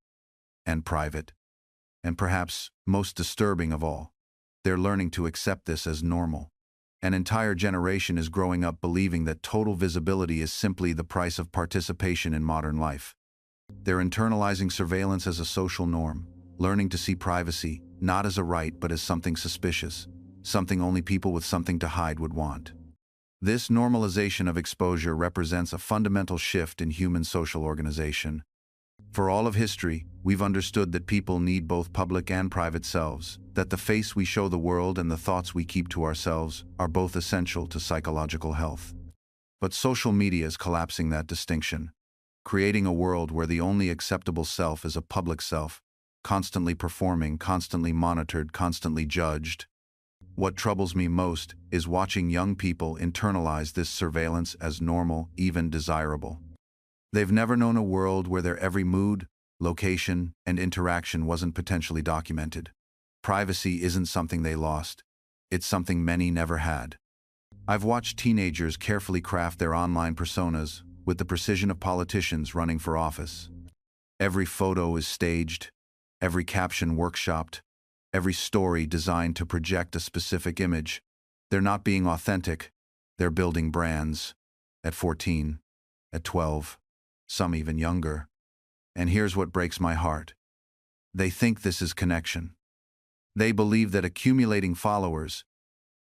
and private. And perhaps most disturbing of all, they're learning to accept this as normal. An entire generation is growing up believing that total visibility is simply the price of participation in modern life. They're internalizing surveillance as a social norm, learning to see privacy not as a right but as something suspicious, something only people with something to hide would want. This normalization of exposure represents a fundamental shift in human social organization. For all of history, we've understood that people need both public and private selves, that the face we show the world and the thoughts we keep to ourselves are both essential to psychological health. But social media is collapsing that distinction, creating a world where the only acceptable self is a public self, constantly performing, constantly monitored, constantly judged. What troubles me most is watching young people internalize this surveillance as normal, even desirable. They've never known a world where their every mood, location, and interaction wasn't potentially documented. Privacy isn't something they lost. It's something many never had. I've watched teenagers carefully craft their online personas with the precision of politicians running for office. Every photo is staged, every caption workshopped, every story designed to project a specific image. They're not being authentic, they're building brands. At 14, at 12, some even younger. And here's what breaks my heart. They think this is connection. They believe that accumulating followers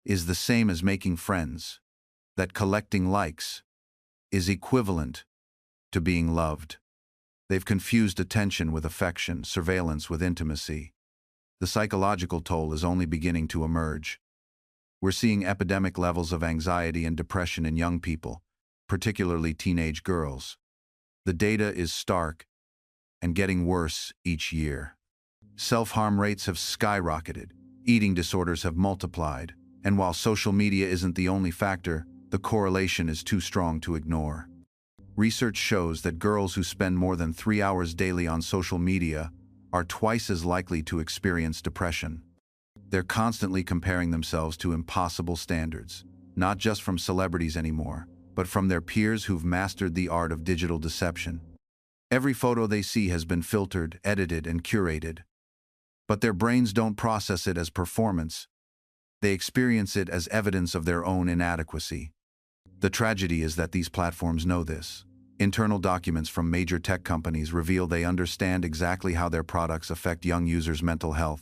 is the same as making friends, that collecting likes is equivalent to being loved. They've confused attention with affection, surveillance with intimacy. The psychological toll is only beginning to emerge. We're seeing epidemic levels of anxiety and depression in young people, particularly teenage girls. The data is stark and getting worse each year. Self-harm rates have skyrocketed, eating disorders have multiplied, and while social media isn't the only factor, the correlation is too strong to ignore. Research shows that girls who spend more than 3 hours daily on social media are twice as likely to experience depression. They're constantly comparing themselves to impossible standards, not just from celebrities anymore, but from their peers who've mastered the art of digital deception. Every photo they see has been filtered, edited, and curated. But their brains don't process it as performance. They experience it as evidence of their own inadequacy. The tragedy is that these platforms know this. Internal documents from major tech companies reveal they understand exactly how their products affect young users' mental health.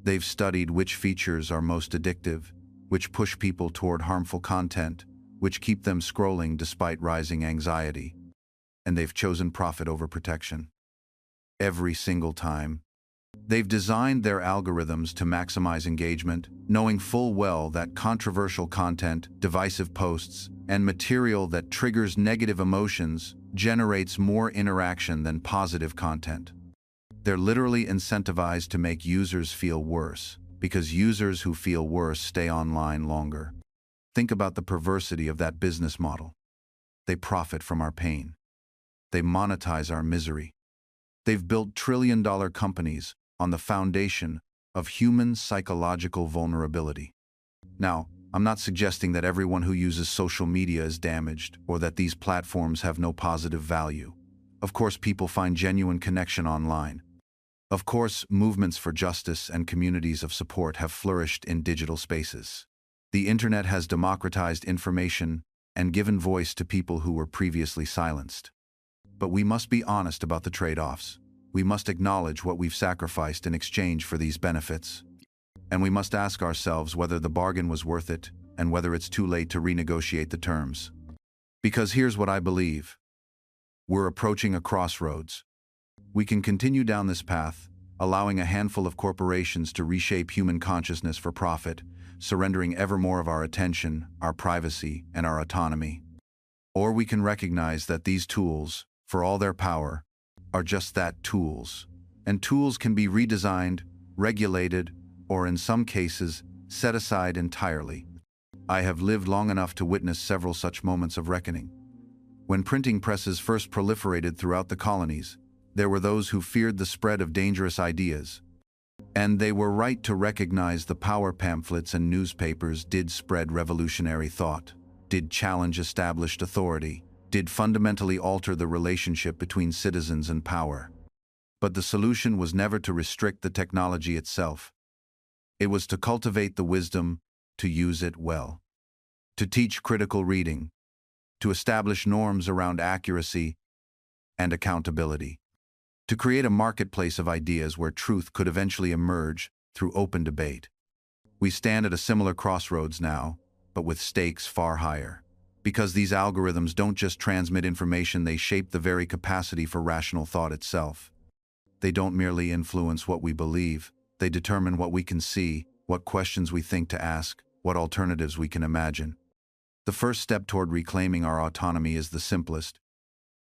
They've studied which features are most addictive, which push people toward harmful content, which keep them scrolling despite rising anxiety. And they've chosen profit over protection. Every single time. They've designed their algorithms to maximize engagement, knowing full well that controversial content, divisive posts, and material that triggers negative emotions generates more interaction than positive content. They're literally incentivized to make users feel worse, because users who feel worse stay online longer. Think about the perversity of that business model. They profit from our pain. They monetize our misery. They've built trillion-dollar companies on the foundation of human psychological vulnerability. Now, I'm not suggesting that everyone who uses social media is damaged or that these platforms have no positive value. Of course, people find genuine connection online. Of course, movements for justice and communities of support have flourished in digital spaces. The internet has democratized information and given voice to people who were previously silenced. But we must be honest about the trade-offs. We must acknowledge what we've sacrificed in exchange for these benefits. And we must ask ourselves whether the bargain was worth it and whether it's too late to renegotiate the terms. Because here's what I believe. We're approaching a crossroads. We can continue down this path, allowing a handful of corporations to reshape human consciousness for profit, surrendering ever more of our attention, our privacy, and our autonomy. Or we can recognize that these tools, for all their power, are just that, tools. And tools can be redesigned, regulated, or in some cases, set aside entirely. I have lived long enough to witness several such moments of reckoning. When printing presses first proliferated throughout the colonies, there were those who feared the spread of dangerous ideas. And they were right to recognize the power pamphlets and newspapers did spread revolutionary thought, did challenge established authority, did fundamentally alter the relationship between citizens and power. But the solution was never to restrict the technology itself. It was to cultivate the wisdom to use it well, to teach critical reading, to establish norms around accuracy and accountability, to create a marketplace of ideas where truth could eventually emerge through open debate. We stand at a similar crossroads now, but with stakes far higher. Because these algorithms don't just transmit information, they shape the very capacity for rational thought itself. They don't merely influence what we believe, they determine what we can see, what questions we think to ask, what alternatives we can imagine. The first step toward reclaiming our autonomy is the simplest,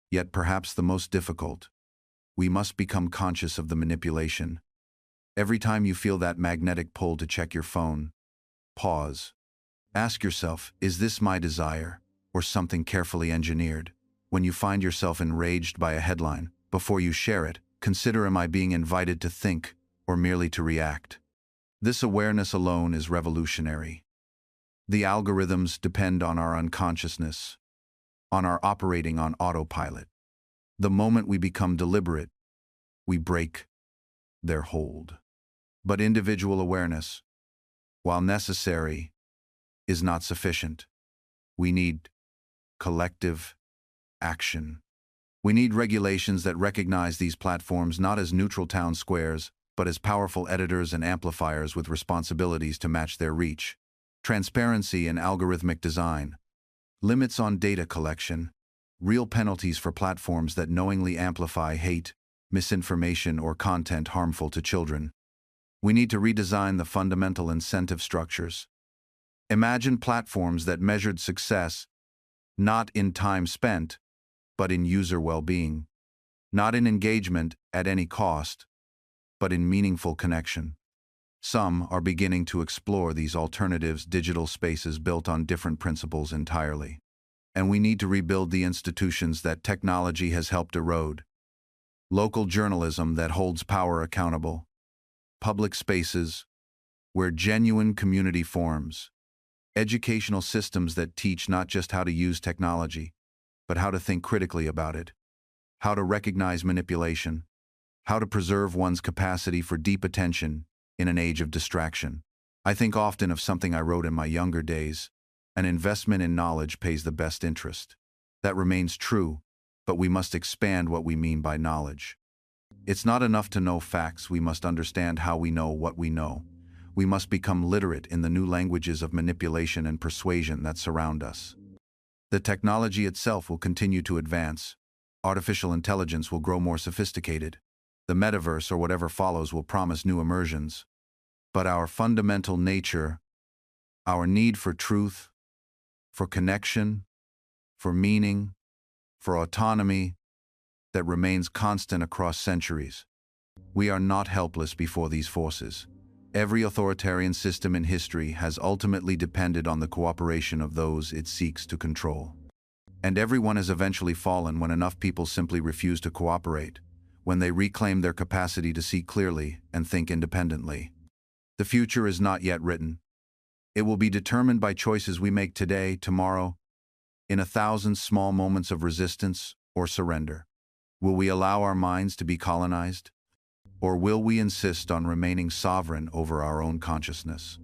yet perhaps the most difficult. We must become conscious of the manipulation. Every time you feel that magnetic pull to check your phone, pause. Ask yourself, is this my desire, or something carefully engineered? When you find yourself enraged by a headline, before you share it, consider, am I being invited to think, or merely to react? This awareness alone is revolutionary. The algorithms depend on our unconsciousness, on our operating on autopilot. The moment we become deliberate, we break their hold. But individual awareness, while necessary, is not sufficient. We need collective action. We need regulations that recognize these platforms not as neutral town squares, but as powerful editors and amplifiers with responsibilities to match their reach. Transparency and algorithmic design, limits on data collection, real penalties for platforms that knowingly amplify hate, misinformation, or content harmful to children. We need to redesign the fundamental incentive structures. Imagine platforms that measured success not in time spent, but in user well-being, not in engagement at any cost, but in meaningful connection. Some are beginning to explore these alternatives, digital spaces built on different principles entirely. And we need to rebuild the institutions that technology has helped erode. Local journalism that holds power accountable. Public spaces where genuine community forms. Educational systems that teach not just how to use technology, but how to think critically about it. How to recognize manipulation. How to preserve one's capacity for deep attention in an age of distraction. I think often of something I wrote in my younger days: an investment in knowledge pays the best interest. That remains true, but we must expand what we mean by knowledge. It's not enough to know facts, we must understand how we know what we know. We must become literate in the new languages of manipulation and persuasion that surround us. The technology itself will continue to advance. Artificial intelligence will grow more sophisticated. The metaverse or whatever follows will promise new immersions. But our fundamental nature, our need for truth, for connection, for meaning, for autonomy, that remains constant across centuries. We are not helpless before these forces. Every authoritarian system in history has ultimately depended on the cooperation of those it seeks to control. And everyone has eventually fallen when enough people simply refuse to cooperate, when they reclaim their capacity to see clearly and think independently. The future is not yet written. It will be determined by choices we make today, tomorrow, in 1,000 small moments of resistance or surrender. Will we allow our minds to be colonized? Or will we insist on remaining sovereign over our own consciousness?